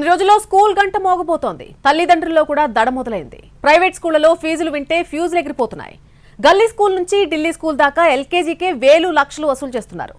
కొన్ని రోజుల్లో స్కూల్ గంట మోగబోతోంది. తల్లిదండ్రుల్లో కూడా దడ మొదలైంది. ప్రైవేట్ స్కూళ్లలో ఫీజులు వింటే ఫ్యూజులు ఎగిరిపోతున్నాయి. గల్లీ స్కూల్ నుంచి ఢిల్లీ స్కూల్ దాకా ఎల్కేజీకే వేలు లక్షలు వసూలు చేస్తున్నారు.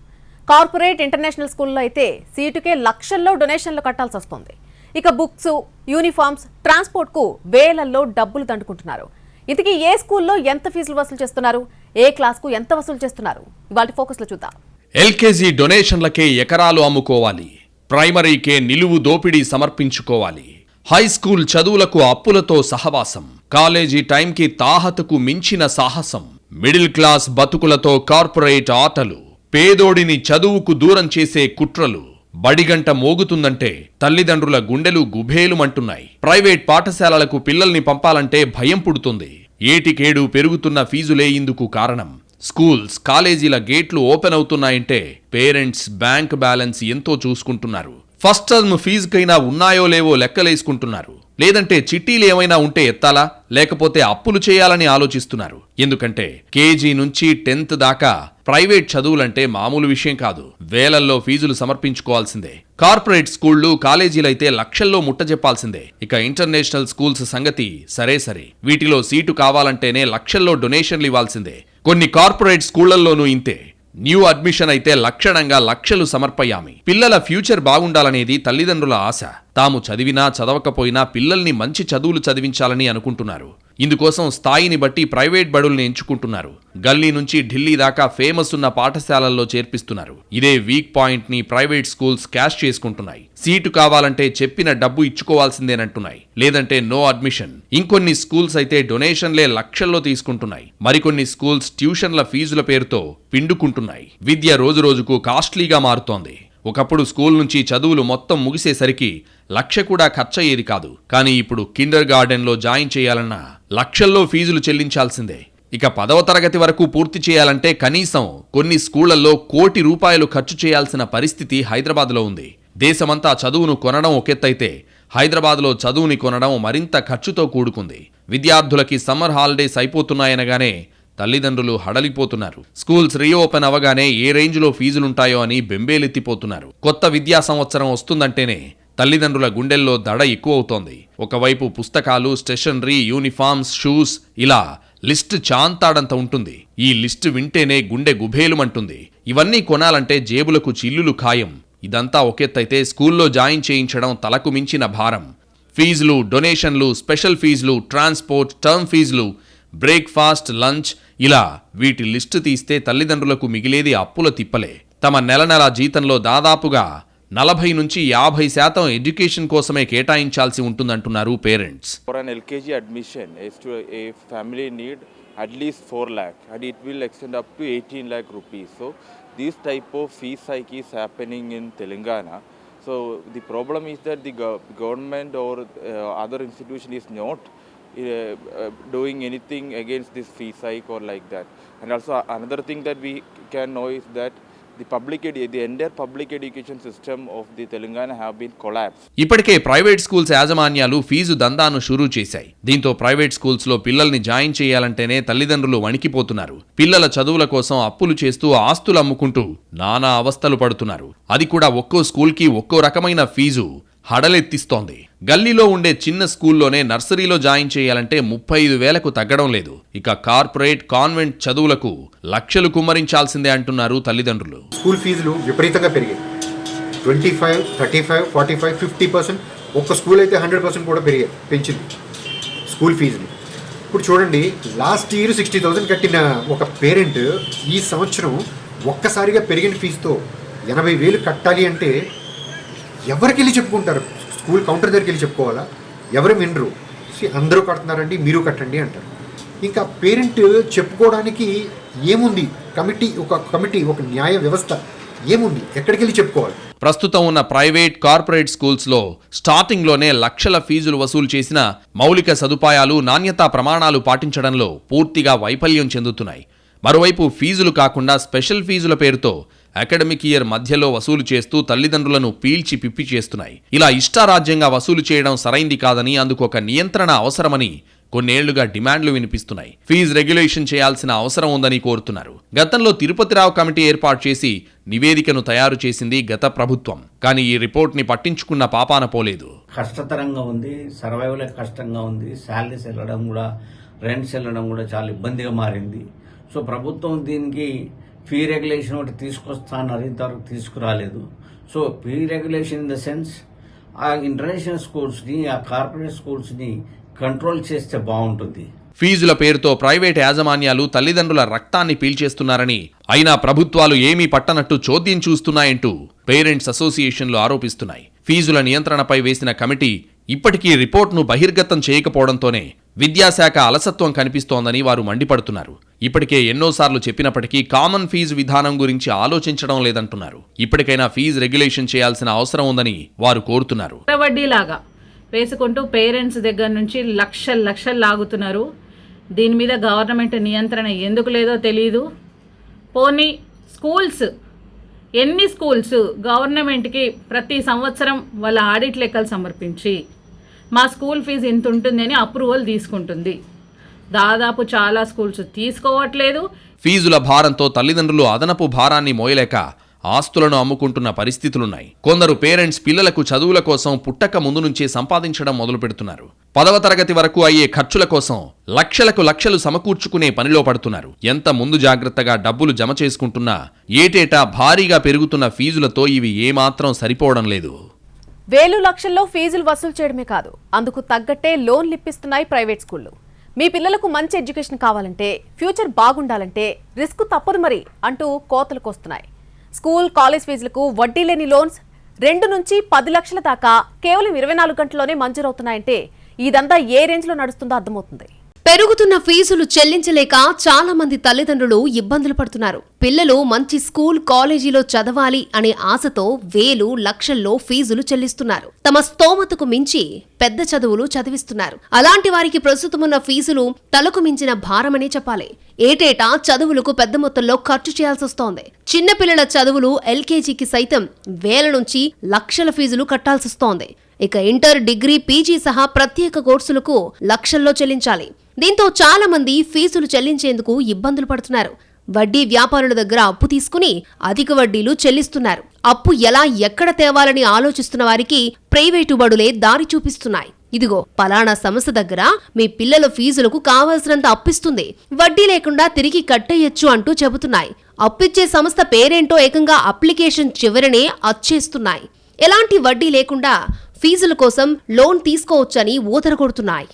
కార్పొరేట్ ఇంటర్నేషనల్ స్కూల్లో అయితే సీటుకే లక్షల్లో డొనేషన్లు కట్టాల్సి వస్తుంది. ఇక బుక్స్, యూనిఫామ్స్, ట్రాన్స్పోర్ట్ కు వేలల్లో డబ్బులు దండుకుంటున్నారు. ఇంతకీ ఏ స్కూల్లో ఎంత ఫీజులు వసూలు చేస్తున్నారు, ఏ క్లాస్ కు ఎంత వసూలు చేస్తున్నారు, ఇవాళ ఫోకస్ లో చూద్దాం. ఎల్కేజీ డొనేషన్లకే ఎకరాలు అమ్ముకోవాలి. ప్రైమరీకే నిలువు దోపిడీ సమర్పించుకోవాలి. హై స్కూల్ చదువులకు అప్పులతో సహవాసం. కాలేజీ టైంకి తాహతకు మించిన సాహసం. మిడిల్ క్లాస్ బతుకులతో కార్పొరేట్ ఆటలు. పేదోడిని చదువుకు దూరం చేసే కుట్రలు. బడిగంట మోగుతుందంటే తల్లిదండ్రుల గుండెలు గుభేలుమంటున్నాయి. ప్రైవేట్ పాఠశాలలకు పిల్లల్ని పంపాలంటే భయం పుడుతుంది. ఏటికేడు పెరుగుతున్న ఫీజులే ఇందుకు కారణం. స్కూల్స్, కాలేజీల గేట్లు ఓపెన్ అవుతున్నాయంటే పేరెంట్స్ బ్యాంక్ బ్యాలెన్స్ ఎంతో చూసుకుంటున్నారు. ఫస్ట్ టర్మ్ ఫీజుకైనా ఉన్నాయో లేవో లెక్కలేసుకుంటున్నారు. లేదంటే చిట్టీలు ఏమైనా ఉంటే ఎత్తాలా, లేకపోతే అప్పులు చేయాలని ఆలోచిస్తున్నారు. ఎందుకంటే కేజీ నుంచి 10th దాకా ప్రైవేట్ చదువులంటే మామూలు విషయం కాదు. వేలల్లో ఫీజులు సమర్పించుకోవాల్సిందే. కార్పొరేట్ స్కూళ్లు, కాలేజీలైతే లక్షల్లో ముట్టజెప్పాల్సిందే. ఇక ఇంటర్నేషనల్ స్కూల్స్ సంగతి సరే. వీటిలో సీటు కావాలంటేనే లక్షల్లో డొనేషన్లు ఇవ్వాల్సిందే. కొన్ని కార్పొరేట్ స్కూళ్లలోనూ ఇంతే. న్యూ అడ్మిషన్ అయితే లక్షణంగా లక్షలు సమర్పయామి. పిల్లల ఫ్యూచర్ బాగుండాలనేది తల్లిదండ్రుల ఆశ. తాము చదివినా చదవకపోయినా పిల్లల్ని మంచి చదువులు చదివించాలని అనుకుంటున్నారు. ఇందుకోసం స్థాయిని బట్టి ప్రైవేట్ బడుల్ని ఎంచుకుంటున్నారు. గల్లీ నుంచి ఢిల్లీ దాకా ఫేమస్ ఉన్న పాఠశాలల్లో చేర్పిస్తున్నారు. ఇదే వీక్ పాయింట్ ని ప్రైవేట్ స్కూల్స్ క్యాష్ చేసుకుంటున్నాయి. సీటు కావాలంటే చెప్పిన డబ్బు ఇచ్చుకోవాల్సిందేనంటున్నాయి. లేదంటే నో అడ్మిషన్. ఇంకొన్ని స్కూల్స్ అయితే డొనేషన్లే లక్షల్లో తీసుకుంటున్నాయి. మరికొన్ని స్కూల్స్ ట్యూషన్ల ఫీజుల పేరుతో పిండుకుంటున్నాయి. విద్య రోజురోజుకు కాస్ట్లీగా మారుతోంది. ఒకప్పుడు స్కూల్ నుంచి చదువులు మొత్తం ముగిసేసరికి లక్ష కూడా ఖర్చయ్యేది కాదు. కానీ ఇప్పుడు కిండర్ గార్డెన్లో జాయిన్ చేయాలన్నా లక్షల్లో ఫీజులు చెల్లించాల్సిందే. ఇక 10వ తరగతి వరకు పూర్తి చేయాలంటే కనీసం కొన్ని స్కూళ్లలో ₹1,00,00,000 ఖర్చు చేయాల్సిన పరిస్థితి హైదరాబాద్లో ఉంది. దేశమంతా చదువును కొనడం ఒకెత్తైతే హైదరాబాద్లో చదువుని కొనడం మరింత ఖర్చుతో కూడుకుంది. విద్యార్థులకి సమ్మర్ హాలిడేస్ అయిపోతున్నాయనగానే తల్లిదండ్రులు హడలిపోతున్నారు. స్కూల్స్ రీఓపెన్ అవగానే ఏ రేంజ్లో ఫీజులుంటాయో అని బెంబేలెత్తిపోతున్నారు. కొత్త విద్యా సంవత్సరం వస్తుందంటేనే తల్లిదండ్రుల గుండెల్లో దడ ఎక్కువవుతోంది. ఒకవైపు పుస్తకాలు, స్టేషనరీ, యూనిఫామ్స్, షూస్, ఇలా లిస్ట్ చాంతాడంత ఉంటుంది. ఈ లిస్టు వింటేనే గుండె గుభేలుమంటుంది. ఇవన్నీ కొనాలంటే జేబులకు చిల్లులు ఖాయం. ఇదంతా ఒకెత్తైతే స్కూల్లో జాయిన్ చేయించడం తలకు మించిన భారం. ఫీజులు, డొనేషన్లు, స్పెషల్ ఫీజులు, ట్రాన్స్పోర్ట్, టర్మ్ ఫీజులు, బ్రేక్ఫాస్ట్, లంచ్, ఇలా వీటి లిస్టు తీస్తే తల్లిదండ్రులకు మిగిలేది అప్పుల తిప్పలే. తమ నెల జీతంలో దాదాపుగా 40 నుంచి 50% ఎడ్యుకేషన్ కోసమే కేటాయించాల్సి ఉంటుందంటున్నారు parents. For an LKG admission, a family need at least 4 lakh and it will extend up to 18 lakh rupees. So this type of fees hike is happening in Telangana. So the problem is that the government or other institution is not doing anything against this fees hike or like that. And also another thing that we can know is that the entire public education system of the Telangana have been collapsed. ఇప్పటికే private schools యాజమాన్యాలు fee దందాను షురూ చేశాయి. దీంతో private schools లో పిల్లల్ని join చేయాలంటేనే తల్లిదండ్రులు వణికిపోతున్నారు. పిల్లల చదువుల కోసం అప్పులు చేస్తూ ఆస్తులు అమ్ముకుంటూ నానా అవస్థలు పడుతున్నారు. అది కూడా ఒక్కో స్కూల్ కి ఒక్కో రకమైన ఫీజు హడలెత్తిస్తోంది. గల్లీలో ఉండే చిన్న స్కూల్లోనే నర్సరీలో జాయిన్ చేయాలంటే 35,000కు తగ్గడం లేదు. ఇక కార్పొరేట్, కాన్వెంట్ చదువులకు లక్షలు కుమ్మరించాల్సిందే అంటున్నారు తల్లిదండ్రులు. స్కూల్ ఫీజులు విపరీతంగా పెరిగాయి. 25, 35, 45, 50%. ఒక్క స్కూల్ అయితే 100% కూడా పెంచింది స్కూల్ ఫీజులు. ఇప్పుడు చూడండి, లాస్ట్ ఇయర్ 60,000 కట్టిన ఒక పేరెంట్ ఈ సంవత్సరం ఒక్కసారిగా పెరిగిన ఫీజుతో 80,000 కట్టాలి అంటే ఎవరికి వెళ్ళి చెప్పుకుంటారు? స్కూల్ కౌంటర్ దగ్గరికి వెళ్ళి చెప్పుకోవాలా? ఎవరు వినరు. అందరూ కడుతున్నారండి, మీరు కట్టండి అంటారు. ఇంకా పేరెంట్ చెప్పుకోవడానికి ఏముంది? కమిటీ, ఒక న్యాయ వ్యవస్థ ఏముంది? ఎక్కడికి వెళ్ళి చెప్పుకోవాలి? ప్రస్తుతం ఉన్న ప్రైవేట్, కార్పొరేట్ స్కూల్స్లో స్టార్టింగ్లోనే లక్షల ఫీజులు వసూలు చేసిన మౌలిక సదుపాయాలు, నాణ్యతా ప్రమాణాలు పాటించడంలో పూర్తిగా వైఫల్యం చెందుతున్నాయి. మరోవైపు ఫీజులు కాకుండా స్పెషల్ ఫీజుల పేరుతో అకాడమిక్ ఇయర్ మధ్యలో వసూలు చేస్తూ తల్లిదండ్రులను పీల్చి పిప్పి చేస్తున్నాయి. ఇలా ఇష్టారాజ్యంగా వసూలు చేయడం సరైంది కాదని, అందుకు ఒక నియంత్రణ అవసరమని కొన్నేళ్లుగా డిమాండ్లు వినిపిస్తున్నాయి. ఫీజు రెగ్యులేషన్ చేయాల్సిన అవసరం ఉందని కోరుతున్నారు. గతంలో తిరుపతిరావు కమిటీ ఏర్పాటు చేసి నివేదికను తయారు చేసింది గత ప్రభుత్వం. కానీ ఈ రిపోర్ట్ని పట్టించుకున్న పాపాన పోలేదు. కష్టతరంగా ఉంది, సర్వైవల్ కష్టంగా ఉంది, శాలరీస్ వెళ్ళడం కూడా, రెంట్స్ వెళ్ళడం కూడా చాలా ఇబ్బందిగా మారింది. సో ప్రభుత్వం దీనికి ఫీ రెగ్యులేషన్ ఒకటి తీసుకొస్తా అన్నారు, ఇంతవరకు తీసుకురాలేదు. So fee regulation in the sense ఆ ఇంటర్నేషనల్ స్కూల్స్ని, ఆ కార్పొరేట్ స్కూల్స్ని కంట్రోల్ చేస్తే బాగుంటుంది. ఫీజుల పేరుతో ప్రైవేట్ యాజమాన్యాలు తల్లిదండ్రుల రక్తాన్ని పీల్చేస్తున్నారని, అయినా ప్రభుత్వాలు ఏమీ పట్టనట్టు చోద్యం చూస్తున్నాయంటూ పేరెంట్స్ అసోసియేషన్లు ఆరోపిస్తున్నాయి. ఫీజుల నియంత్రణపై వేసిన కమిటీ ఇప్పటికీ రిపోర్ట్ను బహిర్గతం చేయకపోవడంతోనే విద్యాశాఖ అలసత్వం కనిపిస్తోందని వారు మండిపడుతున్నారు. ఇప్పటికే ఎన్నోసార్లు చెప్పినప్పటికీ కామన్ ఫీజు విధానం గురించి ఆలోచించడం లేదంటున్నారు. ఇప్పటికైనా ఫీజు రెగ్యులేషన్ చేయాల్సిన అవసరం ఉందని వారు కోరుతున్నారు. వడ్డీలాగా వేసుకుంటూ పేరెంట్స్ దగ్గర నుంచి లక్షలు లాగుతున్నారు. దీని మీద గవర్నమెంట్ నియంత్రణ ఎందుకు లేదో తెలియదు. పోనీ స్కూల్స్, ఎన్ని స్కూల్స్ గవర్నమెంట్కి ప్రతి సంవత్సరం వాళ్ళ ఆడిట్ లెక్కలు సమర్పించి మా స్కూల్ ఫీజు ఇంత ఉంటుంది అని అప్రూవల్ తీసుకుంటుంది. దాదాపు చాలా స్కూల్స్ తీసుకోవట్లేదు. ఫీజుల భారంతో తల్లిదండ్రులు అదనపు భారాన్ని మోయలేక ఆస్తులను అమ్ముకుంటున్న పరిస్థితులున్నాయి. కొందరు పేరెంట్స్ పిల్లలకు చదువుల కోసం పుట్టక ముందు నుంచే సంపాదించడం మొదలు పెడుతున్నారు. 10వ తరగతి వరకు అయ్యే ఖర్చుల కోసం లక్షలు సమకూర్చుకునే పనిలో పడుతున్నారు. ఎంత ముందు జాగ్రత్తగా డబ్బులు జమ చేసుకుంటున్నా ఏటేటా భారీగా పెరుగుతున్న ఫీజులతో ఇవి ఏమాత్రం సరిపోవడం లేదు. వేలు లక్షల్లో ఫీజులు వసూలు చేయడమే కాదు, అందుకు తగ్గట్టే లోన్లు ఇప్పిస్తున్నాయి ప్రైవేట్ స్కూళ్లు. మీ పిల్లలకు మంచి ఎడ్యుకేషన్ కావాలంటే, ఫ్యూచర్ బాగుండాలంటే రిస్క్ తప్పదు మరి అంటూ కోతలకు వస్తున్నాయి. స్కూల్, కాలేజ్ ఫీజులకు వడ్డీ లేని లోన్స్ 2 నుంచి 10 లక్షల దాకా కేవలం 24 గంటల్లోనే మంజూరవుతున్నాయంటే ఇదంతా ఏ రేంజ్లో నడుస్తుందో అర్థమవుతుంది. పెరుగుతున్న ఫీజులు చెల్లించలేక చాలా మంది తల్లిదండ్రులు ఇబ్బందులు పడుతున్నారు. పిల్లలు మంచి స్కూల్, కాలేజీలో చదవాలి అనే ఆశతో వేలు, లక్షల్లో ఫీజులు చెల్లిస్తున్నారు. తమ స్తోమతకు మించి పెద్ద చదువులు చదివిస్తున్నారు. అలాంటి వారికి ప్రస్తుతమున్న ఫీజులు తలకు మించిన భారమనే చెప్పాలి. ఏటేటా చదువులకు పెద్ద మొత్తంలో ఖర్చు చేయాల్సొస్తోంది. చిన్నపిల్లల చదువులు ఎల్కేజీకి సైతం వేల నుంచి లక్షల ఫీజులు కట్టాల్సొస్తోంది. ఇక ఇంటర్, డిగ్రీ, పీజీ సహా ప్రత్యేక కోర్సులకు లక్షల్లో చెల్లించాలి. దీంతో చాలా మంది ఫీజులు చెల్లించేందుకు ఇబ్బందులు పడుతున్నారు. వడ్డీ వ్యాపారుల దగ్గర అప్పు తీసుకుని అధిక వడ్డీలు చెల్లిస్తున్నారు. అప్పు ఎలా, ఎక్కడ తేవాలని ఆలోచిస్తున్న వారికి ప్రైవేటు బడులే దారి చూపిస్తున్నాయి. ఇదిగో పలానా సంస్థ దగ్గర మీ పిల్లల ఫీజులకు కావాల్సినంత అప్పిస్తుంది, వడ్డీ లేకుండా తిరిగి కట్టేయొచ్చు అంటూ చెబుతున్నాయి. అప్పిచ్చే సంస్థ పేరేంటో ఏకంగా అప్లికేషన్ చివరనే అచ్చేస్తున్నాయి. ఎలాంటి వడ్డీ లేకుండా ఫీజుల కోసం లోన్ తీసుకోవచ్చని ఊదరగొడుతున్నాయి.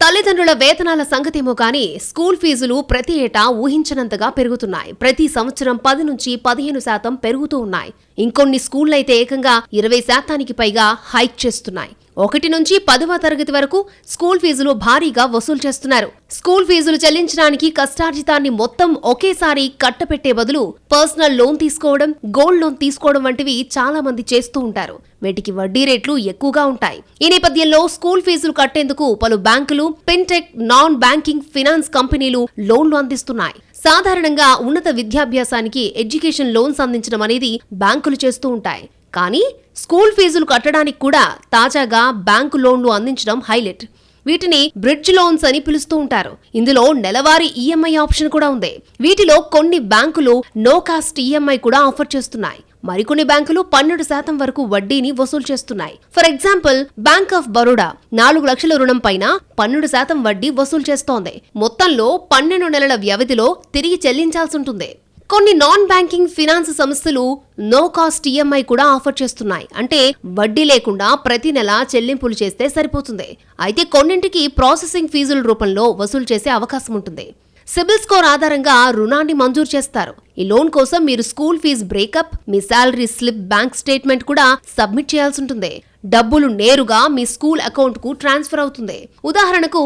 తల్లిదండ్రుల వేతనాల సంగతేమో కానీ స్కూల్ ఫీజులు ప్రతి ఏటా ఊహించనంతగా పెరుగుతున్నాయి. ప్రతి సంవత్సరం 10 నుంచి 15% పెరుగుతూ ఉన్నాయి. ఇంకొన్ని స్కూళ్లైతే ఏకంగా 20% పైగా హైక్ చేస్తున్నాయి. 1 నుంచి 10వ తరగతి వరకు స్కూల్ ఫీజులు భారీగా వసూలు చేస్తున్నారు. స్కూల్ ఫీజులు చెల్లించడానికి కష్టార్జితాన్ని మొత్తం ఒకేసారి కట్టపెట్టే బదులు పర్సనల్ లోన్ తీసుకోవడం, గోల్డ్ లోన్ తీసుకోవడం వంటివి చాలా మంది చేస్తూ ఉంటారు. వీటికి వడ్డీ రేట్లు ఎక్కువగా ఉంటాయి. ఈ నేపథ్యంలో స్కూల్ ఫీజులు కట్టేందుకు పలు బ్యాంకులు, ఫిన్టెక్, నాన్ బ్యాంకింగ్ ఫినాన్స్ కంపెనీలు లోన్లు అందిస్తున్నాయి. సాధారణంగా ఉన్నత విద్యాభ్యాసానికి ఎడ్యుకేషన్ లోన్స్ అందించడం అనేది బ్యాంకులు చేస్తూ ఉంటాయి. కానీ స్కూల్ ఫీజులు కట్టడానికి కూడా తాజాగా బ్యాంకు లోన్లు అందించడం హైలైట్. వీటిని బ్రిడ్జ్ లోన్స్ అని పిలుస్తూ ఉంటారు. ఇందులో నెలవారీ ఈఎంఐ ఆప్షన్ కూడా ఉంది. వీటిలో కొన్ని బ్యాంకులు నో కాస్ట్ ఈఎంఐ కూడా ఆఫర్ చేస్తున్నాయి. మరికొన్ని బ్యాంకులు 12% వరకు వడ్డీని వసూలు చేస్తున్నాయి. For example, bank of Baroda 4 లక్షల రుణం పైన 12% వడ్డీ వసూలు చేస్తోంది. మొత్తంలో 12 నెలల వ్యవధిలో తిరిగి చెల్లించాల్సి ఉంటుంది. కొన్ని నాన్ బ్యాంకింగ్ ఫినాన్స్ సంస్థలు నో కాస్ట్ ఈఎంఐ కూడా ఆఫర్ చేస్తున్నాయి. అంటే వడ్డీ లేకుండా ప్రతి నెల చెల్లింపులు చేస్తే సరిపోతుంది. అయితే కొన్నింటికి ప్రాసెసింగ్ ఫీజుల రూపంలో వసూలు చేసే అవకాశం ఉంటుంది. సిబిల్ స్కోర్ ఆధారంగా రుణాన్ని మంజూరు చేస్తారు. ఈ లోన్ కోసం మీరు స్కూల్ ఫీజు బ్రేకప్, మీ శాలరీ స్లిప్, బ్యాంక్ స్టేట్మెంట్ కూడా సబ్మిట్ చేయాల్సి ఉంటుంది. డబ్బులు నేరుగా మీ స్కూల్ అకౌంట్ కు ట్రాన్స్ఫర్ అవుతుంది. ఉదాహరణకు,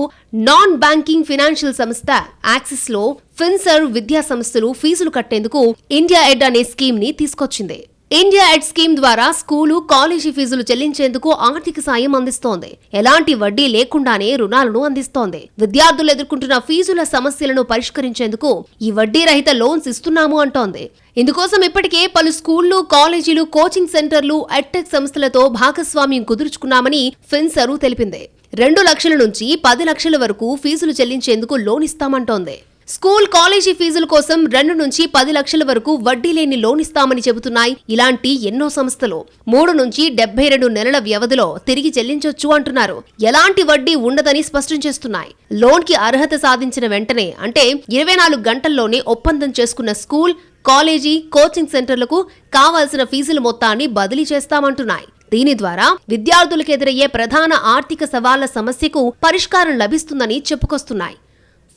నాన్ బ్యాంకింగ్ ఫైనాన్షియల్ సంస్థ యాక్సిస్ లో ఫిన్సర్వ్ విద్యా సంస్థలు ఫీజులు కట్టేందుకు ఇండియా ఎడ్ అనే స్కీమ్ ని తీసుకొచ్చింది. ఇండియా ఎడ్ స్కీమ్ ద్వారా స్కూలు, కాలేజీ ఫీజులు చెల్లించేందుకు ఆర్థిక సాయం అందిస్తోంది. ఎలాంటి వడ్డీ లేకుండానే రుణాలను అందిస్తోంది. విద్యార్థులు ఎదుర్కొంటున్న ఫీజుల సమస్యలను పరిష్కరించేందుకు ఈ వడ్డీ రహిత లోన్స్ ఇస్తున్నాము అంటోంది. ఇందుకోసం ఇప్పటికే పలు స్కూళ్లు, కాలేజీలు, కోచింగ్ సెంటర్లు, ఎడ్టెక్ సంస్థలతో భాగస్వామ్యం కుదుర్చుకున్నామని ఫిన్సర్వ్ తెలిపింది. 2 లక్షల నుంచి 10 లక్షల వరకు ఫీజులు చెల్లించేందుకు లోన్ ఇస్తామంటోంది. స్కూల్ కాలేజీ ఫీజుల కోసం 2 నుంచి 10 లక్షల వరకు వడ్డీ లేని లోన్ ఇస్తామని చెబుతున్నాయి ఇలాంటి ఎన్నో సంస్థలు. 3 నుంచి 72 నెలల వ్యవధిలో తిరిగి చెల్లించొచ్చు అంటున్నారు. ఎలాంటి వడ్డీ ఉండదని స్పష్టం చేస్తున్నాయి. లోన్ కి అర్హత సాధించిన వెంటనే అంటే 24 గంటల్లోనే ఒప్పందం చేసుకున్న స్కూల్, కాలేజీ, కోచింగ్ సెంటర్లకు కావాల్సిన ఫీజుల మొత్తాన్ని బదిలీ చేస్తామంటున్నాయి. దీని ద్వారా విద్యార్థులకు ఎదురయ్యే ప్రధాన ఆర్థిక సవాళ్ల సమస్యకు పరిష్కారం లభిస్తుందని చెప్పుకొస్తున్నాయి.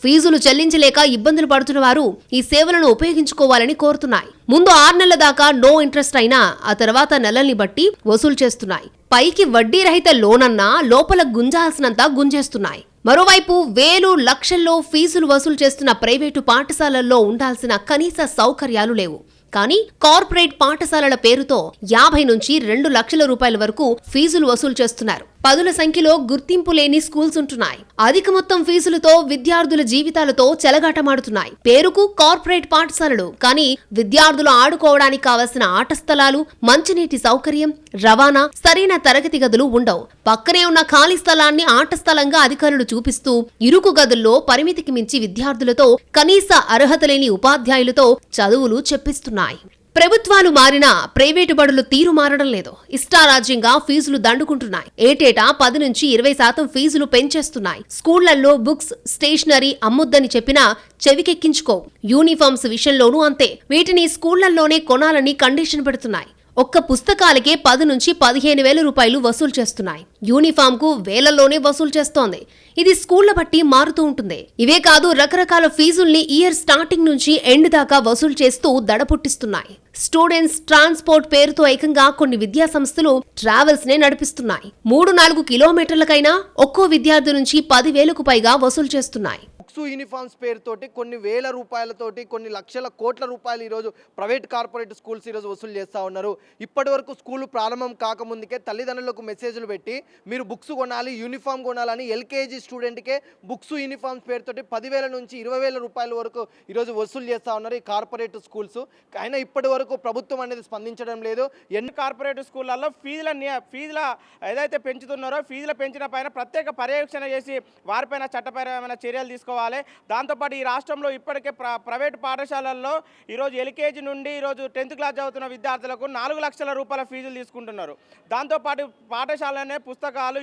ఫీజులు చెల్లించలేక ఇబ్బందులు పడుతున్న వారు ఈ సేవలను ఉపయోగించుకోవాలని కోరుతున్నాయి. ముందు 6 నెలల దాకా నో ఇంట్రెస్ట్ అయినా ఆ తర్వాత నెలల్ని బట్టి వసూలు చేస్తున్నాయి. పైకి వడ్డీ రహిత లోన్ అన్నా లోపల గుంజాల్సినంత గుంజేస్తున్నాయి. మరోవైపు వేలు లక్షల్లో ఫీజులు వసూలు చేస్తున్న ప్రైవేటు పాఠశాలల్లో ఉండాల్సిన కనీస సౌకర్యాలు లేవు. కానీ కార్పొరేట్ పాఠశాలల పేరుతో 50 నుంచి 2 లక్షల రూపాయల వరకు ఫీజులు వసూలు చేస్తున్నారు. పదుల సంఖ్యలో గుర్తింపు లేని స్కూల్స్ ఉంటున్నాయి. అధిక మొత్తం ఫీజులతో విద్యార్థుల జీవితాలతో చెలగాటమాడుతున్నాయి. పేరుకు కార్పొరేట్ పాఠశాలలు, కానీ విద్యార్థులు ఆడుకోవడానికి కావలసిన ఆట స్థలాలు, మంచినీటి సౌకర్యం, రవాణా, సరైన తరగతి గదులు ఉండవు. పక్కనే ఉన్న ఖాళీ స్థలాన్ని ఆట స్థలంగా అధికారులు చూపిస్తూ ఇరుకు గదుల్లో పరిమితికి మించి విద్యార్థులతో, కనీస అర్హత లేని ఉపాధ్యాయులతో చదువులు చెప్పిస్తున్నాయి. ప్రభుత్వాలు మారినా ప్రైవేటు బడులు తీరు మారడం లేదు. ఇష్టారాజ్యంగా ఫీజులు దండుకుంటున్నాయి. ఏటేటా 10 నుంచి 20% ఫీజులు పెంచేస్తున్నాయి. స్కూళ్లలో బుక్స్, స్టేషనరీ అమ్మొద్దని చెప్పినా చెవికెక్కించుకోవు. యూనిఫామ్స్ విషయంలోనూ అంతే. వీటిని స్కూళ్లలోనే కొనాలని కండిషన్ పెడుతున్నాయి. ఒక్క పుస్తకాలకే 10 నుంచి 15 వేల రూపాయలు వసూలు చేస్తున్నాయి. యూనిఫామ్ కు వేలల్లోనే వసూలు చేస్తోంది. ఇది స్కూళ్ల బట్టి మారుతూ ఉంటుంది. ఇవే కాదు, రకరకాల ఫీజుల్ని ఇయర్ స్టార్టింగ్ నుంచి ఎండ్ దాకా వసూలు చేస్తూ దడపుట్టిస్తున్నాయి. స్టూడెంట్స్ ట్రాన్స్పోర్ట్ పేరుతో ఏకంగా కొన్ని విద్యా సంస్థలు ట్రావెల్స్ నే నడిపిస్తున్నాయి. 3-4 కిలోమీటర్లకైనా ఒక్కో విద్యార్థి నుంచి 10,000కు పైగా వసూలు చేస్తున్నాయి. బుక్స్, యూనిఫామ్స్ పేరుతోటి కొన్ని వేల రూపాయలతోటి కొన్ని లక్షల కోట్ల రూపాయలు ఈరోజు ప్రైవేట్ కార్పొరేట్ స్కూల్స్ ఈరోజు వసూలు చేస్తూ ఉన్నారు. ఇప్పటి వరకు స్కూల్ ప్రారంభం కాకముందుకే తల్లిదండ్రులకు మెసేజ్లు పెట్టి మీరు బుక్స్ కొనాలి, యూనిఫామ్ కొనాలని ఎల్కేజీ స్టూడెంట్కే బుక్స్, యూనిఫామ్స్ పేరుతోటి 10,000 నుంచి 20,000 రూపాయల వరకు ఈరోజు వసూలు చేస్తూ ఉన్నారు ఈ కార్పొరేట్ స్కూల్స్. అయినా ఇప్పటి వరకు ప్రభుత్వం అనేది స్పందించడం లేదు. ఎన్ని కార్పొరేట్ స్కూళ్ళల్లో ఫీజుల ఏదైతే పెంచుతున్నారో ఫీజుల పెంచిన పైన ప్రత్యేక పర్యవేక్షణ చేసి వారిపైన చట్టపరమైన చర్యలు తీసుకోవాలి. దాంతోపాటు ఈ రాష్ట్రంలో ఇప్పటికే ప్రైవేట్ పాఠశాలల్లో ఈరోజు ఎల్కేజీ నుండి ఈరోజు 10th క్లాస్ చదువుతున్న విద్యార్థులకు 4 లక్షల రూపాయల ఫీజులు తీసుకుంటున్నారు. దాంతోపాటు పాఠశాలనే పుస్తకాలు,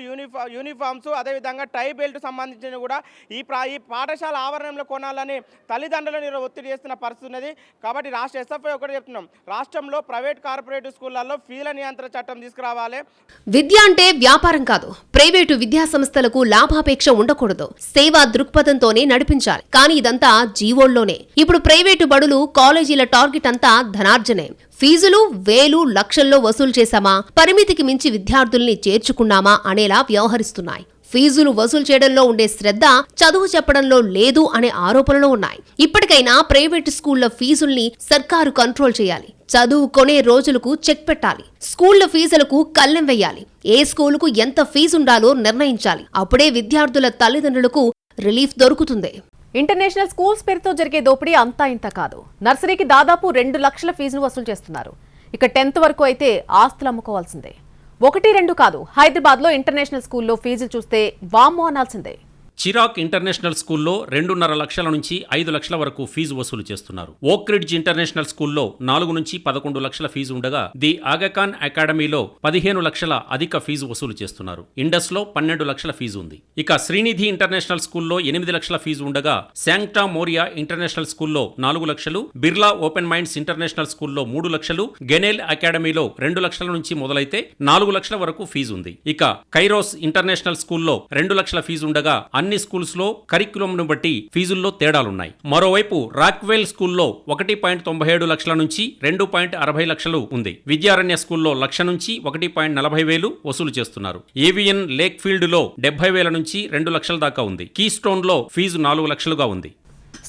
యూనిఫామ్స్, అదేవిధంగా టై బెల్ట్ సంబంధించిన కూడా ఈ పాఠశాల ఆవరణంలో కొనాలని తల్లిదండ్రులను ఒత్తిడి చేస్తున్న పరిస్థితి ఉన్నది. కాబట్టి రాష్ట్ర ఎస్ఎఫ్ఐ ఒకటి చెప్తున్నాం, రాష్ట్రంలో ప్రైవేట్ కార్పొరేట్ స్కూళ్లలో ఫీజుల నియంత్రణ చట్టం తీసుకురావాలి. విద్య అంటే వ్యాపారం కాదు. ప్రైవేటు విద్యా సంస్థలకు లాభాపేక్ష ఉండకూడదు. సేవా దృక్పథంతోనే నడిపించాలి. కానీ ఇదంతా జీవోల్లోనే. ఇప్పుడు ప్రైవేటు బడులు, కాలేజీల టార్గెట్ అంతా ధనార్జనే. ఫీజులు వేలు లక్షల్లో వసూలు చేశామా, పరిమితికి మించి విద్యార్థుల్ని చేర్చుకున్నామా అనేలా వ్యవహరిస్తున్నాయి. ఫీజులు వసూలు చేయడంలో ఉండే శ్రద్ధ చదువు చెప్పడంలో లేదు అనే ఆరోపణలు ఉన్నాయి. ఇప్పటికైనా ప్రైవేటు స్కూళ్ల ఫీజుల్ని సర్కారు కంట్రోల్ చేయాలి. చదువు కొనే రోజులకు చెక్ పెట్టాలి. స్కూళ్ల ఫీజులకు కళ్ళెం వెయ్యాలి. ఏ స్కూలుకు ఎంత ఫీజుండాలో నిర్ణయించాలి. అప్పుడే విద్యార్థుల తల్లిదండ్రులకు రిలీఫ్ దొరుకుతుంది. ఇంటర్నేషనల్ స్కూల్స్ పేరుతో జరిగే దోపిడీ అంతా ఇంత కాదు. నర్సరీకి దాదాపు 2 లక్షల ఫీజులు వసూలు చేస్తున్నారు. ఇక 10th వరకు అయితే ఆస్తులు అమ్ముకోవాల్సిందే. 1-2 కాదు, హైదరాబాద్లో ఇంటర్నేషనల్ స్కూల్లో ఫీజులు చూస్తే వామ్మో అనాల్సిందే. చిరాక్ ఇంటర్నేషనల్ స్కూల్లో 2.5 లక్షల నుంచి 5 లక్షల వరకు ఫీజు వసూలు చేస్తున్నారు. ఓక్ రిడ్జ్ ఇంటర్నేషనల్ స్కూల్లో 4 నుంచి 11 లక్షల ఫీజు ఉండగా ది ఆగాఖాన్ అకాడమీలో 15 లక్షల అధిక ఫీజు వసూలు చేస్తున్నారు. ఇండస్ లో 12 లక్షల ఫీజు ఉంది. ఇక శ్రీనిధి ఇంటర్నేషనల్ స్కూల్లో 8 లక్షల ఫీజు ఉండగా శాంక్టా మోరియా ఇంటర్నేషనల్ స్కూల్లో 4 లక్షలు, బిర్లా ఓపెన్ మైండ్స్ ఇంటర్నేషనల్ స్కూల్లో 3 లక్షలు, గెనెల్ అకాడమీలో 2 లక్షల నుంచి మొదలైతే 4 లక్షల వరకు ఫీజు ఉంది. ఇక కైరోస్ ఇంటర్నేషనల్ స్కూల్లో 2 లక్షల ఫీజు ఉండగా అన్ని స్కూల్స్ లో కరిక్యులంను బట్టి ఫీజుల్లో తేడాలున్నాయి. మరోవైపు రాక్వెల్ స్కూల్లో 1.97 లక్షల నుంచి 2.60 లక్షలు ఉంది. విద్యారణ్య స్కూల్లో 1 లక్ష నుంచి 1.40 వసూలు చేస్తున్నారు. ఏవిఎన్ లేక్ ఫీల్డ్ లో 70,000 నుంచి 2 లక్షల దాకా ఉంది. కీస్టోన్ లో ఫీజు 4 లక్షలుగా ఉంది.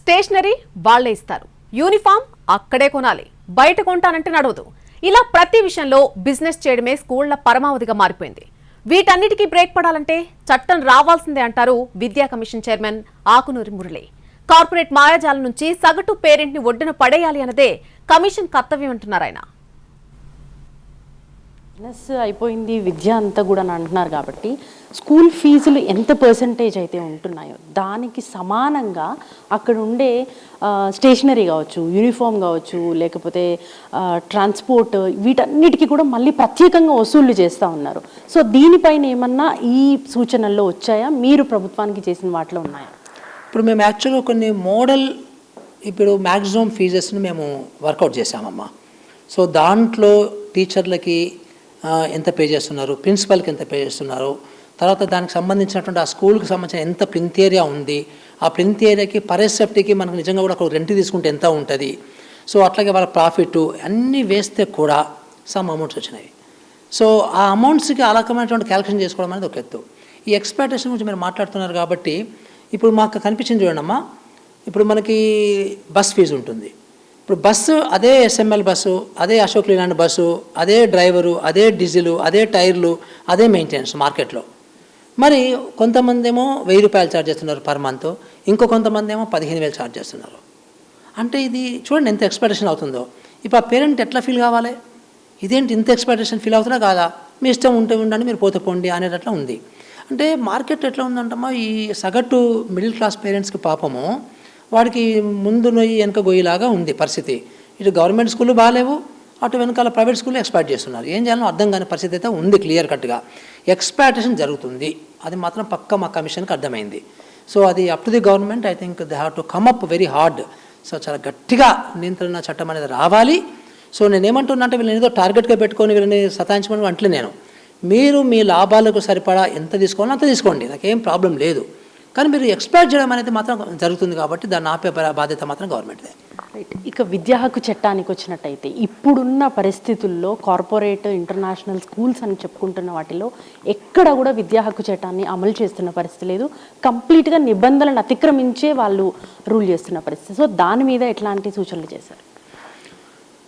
స్టేషనరీ వాళ్లే ఇస్తారు, యూనిఫామ్ అక్కడే కొనాలి, బయట కొంటానంటే నడవదు. ఇలా ప్రతి విషయంలో బిజినెస్ చేయడమే స్కూళ్ల పరమావధిగా మారిపోయింది. వీటన్నిటికీ బ్రేక్ పడాలంటే చట్టం రావాల్సిందే అంటారు విద్యా commission chairman Akunuri Murali. Corporate మాయాజాలం నుంచి సగటు పేరెంట్ ని ఒడ్డున పడేయాలి అన్నదే కమిషన్ కర్తవ్యం అంటున్నారు ఆయన. బిజినెస్ అయిపోయింది విద్య అంతా కూడా అని అంటున్నారు కాబట్టి స్కూల్ ఫీజులు ఎంత పర్సంటేజ్ అయితే ఉంటున్నాయో దానికి సమానంగా అక్కడ ఉండే స్టేషనరీ కావచ్చు, యూనిఫామ్ కావచ్చు, లేకపోతే ట్రాన్స్పోర్ట్, వీటన్నిటికీ కూడా మళ్ళీ ప్రత్యేకంగా వసూళ్లు చేస్తూ ఉన్నారు. సో దీనిపైన ఏమన్నా ఈ సూచనల్లో వచ్చాయా, మీరు ప్రభుత్వానికి చేసిన వాటిలో ఉన్నాయా? ఇప్పుడు మేము యాక్చువల్గా కొన్ని మోడల్ ఇప్పుడు మ్యాక్సిమం ఫీజెస్ని మేము వర్కౌట్ చేసామమ్మా. సో దాంట్లో టీచర్లకి ఎంత పే చేస్తున్నారు, ప్రిన్సిపల్కి ఎంత పే చేస్తున్నారు, తర్వాత దానికి సంబంధించినటువంటి ఆ స్కూల్కి సంబంధించిన ఎంత ప్రింట్ ఏరియా ఉంది, ఆ ప్రింట్ ఏరియాకి పరేస్ సేఫ్టీకి మనకు నిజంగా కూడా ఒక రెంట్ తీసుకుంటే ఎంత ఉంటుంది, సో అట్లాగే వాళ్ళ ప్రాఫిట్ అన్నీ వేస్తే కూడా సమ్ అమౌంట్స్ వచ్చినాయి. సో ఆ అమౌంట్స్కి ఆ రకమైనటువంటి క్యాల్కులేషన్ చేసుకోవడం అనేది ఒక ఎత్తు. ఈ ఎక్స్పెక్టేషన్ గురించి మీరు మాట్లాడుతున్నారు కాబట్టి ఇప్పుడు మాకు కనిపించింది చూడండి అమ్మా, ఇప్పుడు మనకి బస్ ఫీజు ఉంటుంది. ఇప్పుడు బస్సు అదే ఎస్ఎంఎల్ బస్సు, అదే అశోక్ లీలాండ్ బస్సు, అదే డ్రైవరు, అదే డీజిలు, అదే టైర్లు, అదే మెయింటెనెన్స్ మార్కెట్లో. మరి కొంతమంది ఏమో 1000 రూపాయలు ఛార్జ్ చేస్తున్నారు పర్ మంత్, ఇంకో కొంతమంది ఏమో 15,000 ఛార్జ్ చేస్తున్నారు. అంటే ఇది చూడండి ఎంత ఎక్స్పెక్టేషన్ అవుతుందో. ఇప్పుడు ఆ పేరెంట్ ఎట్లా ఫీల్ కావాలి, ఇదేంటి ఇంత ఎక్స్పెక్టేషన్ ఫీల్ అవుతున్నా కాదా, మీ ఇష్టం ఉంటే ఉండండి మీరు పోతే పోండి అనేటట్లా ఉంది. అంటే మార్కెట్ ఎట్లా ఉందంటమ్మా, ఈ సగటు మిడిల్ క్లాస్ పేరెంట్స్కి పాపము వాడికి ముందు నొయ్యి వెనక గొయ్యిలాగా ఉంది పరిస్థితి. ఇటు గవర్నమెంట్ స్కూళ్ళు బాగాలేవు, అటు వెనకాల ప్రైవేట్ స్కూల్లో ఎక్స్పాక్ట్ చేస్తున్నారు. ఏం చేయాలో అర్థం కాని పరిస్థితి అయితే ఉంది. క్లియర్ కట్గా ఎక్స్పాక్టేషన్ జరుగుతుంది, అది మాత్రం పక్క మా కమిషన్కి అర్థమైంది. సో అది up to the government. I think they have to come up very hard. So చాలా గట్టిగా నియంత్రణ చట్టం అనేది రావాలి. సో నేనేమంటున్నా అంటే వీళ్ళని ఏదో టార్గెట్గా పెట్టుకొని వీళ్ళని సతాయించమని అంటలే నేను. మీరు మీ లాభాలకు సరిపడా ఎంత తీసుకోవాలో అంత తీసుకోండి, నాకేం ప్రాబ్లం లేదు. కానీ మీరు ఎక్స్పెక్ట్ చేయడం అనేది మాత్రం జరుగుతుంది కాబట్టి దాన్ని ఆపే బాధ్యత మాత్రం గవర్నమెంట్దే. రైట్. ఇక విద్యా హక్కు చట్టానికి వచ్చినట్టయితే ఇప్పుడున్న పరిస్థితుల్లో కార్పొరేట్ ఇంటర్నేషనల్ స్కూల్స్ అని చెప్పుకుంటున్న వాటిలో ఎక్కడ కూడా విద్యా హక్కు చట్టాన్ని అమలు చేస్తున్న పరిస్థితి లేదు. కంప్లీట్గా నిబంధనలను అతిక్రమించే వాళ్ళు రూల్ చేస్తున్న పరిస్థితి. సో దాని మీద ఎట్లాంటి సూచనలు చేశారు?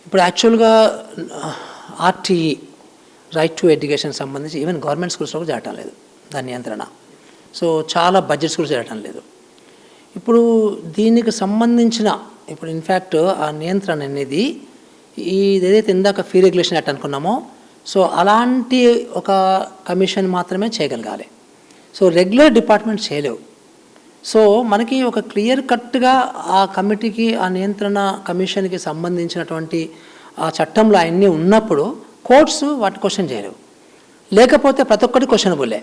ఇప్పుడు యాక్చువల్గా ఆర్టీఈ రైట్ టు ఎడ్యుకేషన్ సంబంధించి ఈవెన్ గవర్నమెంట్ స్కూల్స్లో కూడా జరగటం లేదు దాని నియంత్రణ. సో చాలా బడ్జెట్స్ కూడా జరగటం లేదు. ఇప్పుడు దీనికి సంబంధించిన ఇప్పుడు ఇన్ఫ్యాక్ట్ ఆ నియంత్రణ అనేది ఏదైతే ఇందాక ఫీ రెగ్యులేషన్ యాక్ట్ అనుకున్నామో సో అలాంటి ఒక కమిషన్ మాత్రమే చేయగలగాలి. సో రెగ్యులర్ డిపార్ట్మెంట్ చేయలేవు. సో మనకి ఒక క్లియర్ కట్గా ఆ కమిటీకి ఆ నియంత్రణ కమిషన్కి సంబంధించినటువంటి ఆ చట్టంలో అన్నీ ఉన్నప్పుడు కోర్ట్స్ వాటి క్వశ్చన్ చేయలేవు. లేకపోతే ప్రతి ఒక్కటి క్వశ్చనబుల్లే.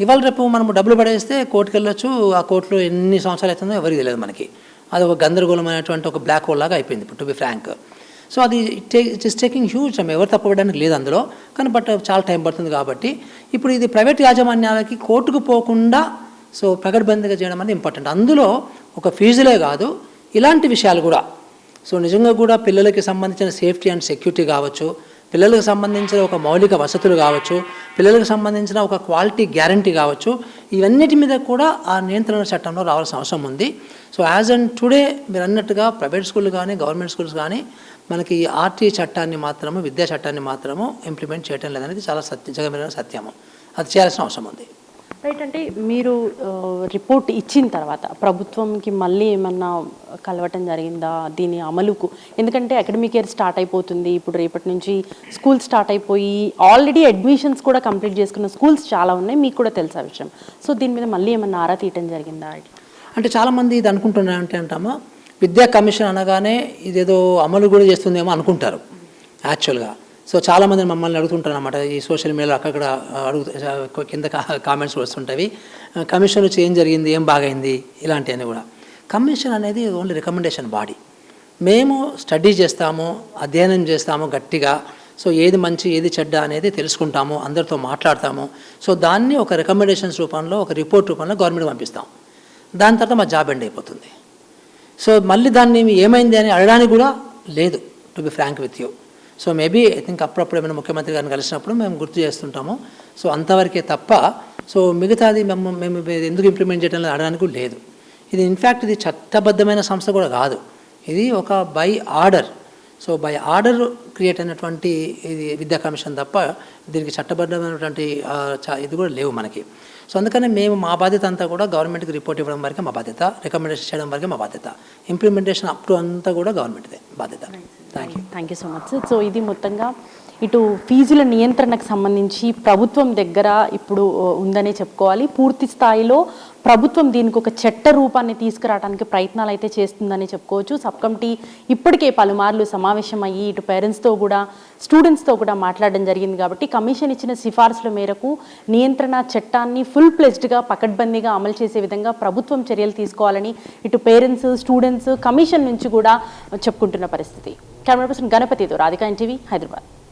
ఇవాళ రేపు మనం డబ్బులు పడేస్తే కోర్టుకు వెళ్ళొచ్చు, ఆ కోర్టులో ఎన్ని సంవత్సరాలు అవుతుందో ఎవరికి తెలియదు మనకి. అది ఒక గందరగోళమైనటువంటి ఒక బ్లాక్ హోల్ లాగా అయిపోయింది ఇప్పుడు టు బి ఫ్రాంక్. సో అది it is taking huge time. ఎవరు తప్పబడడానికి లేదు అందులో, కానీ బట్ చాలా టైం పడుతుంది. కాబట్టి ఇప్పుడు ఇది ప్రైవేట్ యాజమాన్యాలకి కోర్టుకు పోకుండా సో ప్రకటబందీగా చేయడం అనేది ఇంపార్టెంట్. అందులో ఒక ఫీజులే కాదు ఇలాంటి విషయాలు కూడా. సో నిజంగా కూడా పిల్లలకి సంబంధించిన సేఫ్టీ అండ్ సెక్యూరిటీ కావచ్చు, పిల్లలకు సంబంధించిన ఒక మౌలిక వసతులు కావచ్చు, పిల్లలకు సంబంధించిన ఒక క్వాలిటీ గ్యారంటీ కావచ్చు, ఇవన్నిటి మీద కూడా ఆ నియంత్రణ చట్టంలో రావాల్సిన అవసరం ఉంది. సో యాజ్ అండ్ టుడే మీరు అన్నట్టుగా ప్రైవేట్ స్కూళ్ళు కానీ గవర్నమెంట్ స్కూల్స్ కానీ మనకి ఆర్టీ చట్టాన్ని మాత్రము విద్యా చట్టాన్ని మాత్రము ఇంప్లిమెంట్ చేయడం లేదనేది చాలా జగమైన సత్యము. అది చేయాల్సిన అవసరం ఉంది. రైట్. అంటే మీరు రిపోర్ట్ ఇచ్చిన తర్వాత ప్రభుత్వంకి మళ్ళీ ఏమన్నా కలవటం జరిగిందా దీని అమలుకు? ఎందుకంటే అకాడమిక్ ఇయర్ స్టార్ట్ అయిపోతుంది, ఇప్పుడు రేపటి నుంచి స్కూల్ స్టార్ట్ అయిపోయి ఆల్రెడీ అడ్మిషన్స్ కూడా కంప్లీట్ చేసుకున్న స్కూల్స్ చాలా ఉన్నాయి, మీకు కూడా తెలుసా విషయం. సో దీని మీద మళ్ళీ ఏమన్నా ఆరా తీయటం జరిగిందా? అంటే చాలామంది ఇది అనుకుంటున్నారంటే అంటామా విద్యా కమిషన్ అనగానే ఇదేదో అమలు కూడా చేస్తుందేమో అనుకుంటారు యాక్చువల్గా. సో చాలామంది మమ్మల్ని అడుగుతుంటారు అన్నమాట ఈ సోషల్ మీడియాలో అక్కడ కింద కామెంట్స్ వస్తుంటాయి, కమిషన్ వచ్చి ఏం జరిగింది, ఏం బాగైంది, ఇలాంటివన్నీ కూడా. కమిషన్ అనేది ఓన్లీ రికమెండేషన్ బాడీ. మేము స్టడీ చేస్తాము, అధ్యయనం చేస్తాము గట్టిగా. సో ఏది మంచి ఏది చెడ్డ అనేది తెలుసుకుంటాము, అందరితో మాట్లాడతాము. సో దాన్ని ఒక రికమెండేషన్స్ రూపంలో ఒక రిపోర్ట్ రూపంలో గవర్నమెంట్ పంపిస్తాం. దాని తర్వాత మా జాబ్ ఎండ్ అయిపోతుంది. సో మళ్ళీ దాన్ని ఏమైంది అని అడగడానికి కూడా లేదు to be frank with you. So maybe I think అప్పుడప్పుడు ఏమైనా ముఖ్యమంత్రి గారిని కలిసినప్పుడు మేము గుర్తు చేస్తుంటాము. సో అంతవరకే తప్ప సో మిగతాది మేము ఎందుకు ఇంప్లిమెంట్ చేయడం అడగడానికి లేదు. ఇది ఇన్ఫ్యాక్ట్ ఇది చట్టబద్ధమైన సంస్థ కూడా కాదు, ఇది ఒక by order. So by order create అయినటువంటి ఇది విద్యా కమిషన్ తప్ప దీనికి చట్టబద్ధమైనటువంటి ఇది కూడా లేవు మనకి. సో అందుకని మేము మా బాధ్యత అంతా కూడా గవర్నమెంట్కి రిపోర్ట్ ఇవ్వడం వరకే మా బాధ్యత, రికమెండేషన్ చేయడం వరకే మా బాధ్యత. ఇంప్లిమెంటేషన్ అప్ టు అంతా కూడా గవర్నమెంట్దే బాధ్యత. Thank you so much sir. So ఇది మొత్తంగా ఇటు ఫీజుల నియంత్రణకు సంబంధించి ప్రభుత్వం దగ్గర ఇప్పుడు ఉందనే చెప్పుకోవాలి. పూర్తి స్థాయిలో ప్రభుత్వం దీనికి ఒక చట్ట రూపాన్ని తీసుకురావడానికి ప్రయత్నాలు అయితే చేస్తుందని చెప్పుకోవచ్చు. సబ్ కమిటీ ఇప్పటికే పలుమార్లు సమావేశం అయ్యి ఇటు పేరెంట్స్తో కూడా స్టూడెంట్స్తో కూడా మాట్లాడడం జరిగింది. కాబట్టి కమిషన్ ఇచ్చిన సిఫార్సుల మేరకు నియంత్రణ చట్టాన్ని ఫుల్ ప్లెజ్డ్గా పకడ్బందీగా అమలు చేసే విధంగా ప్రభుత్వం చర్యలు తీసుకోవాలని ఇటు పేరెంట్స్, స్టూడెంట్స్, కమిషన్ నుంచి కూడా చెప్పుకుంటున్న పరిస్థితి. కెమెరా పర్సన్ గణపతితో రాధికా, ఎన్టీవీ, హైదరాబాద్.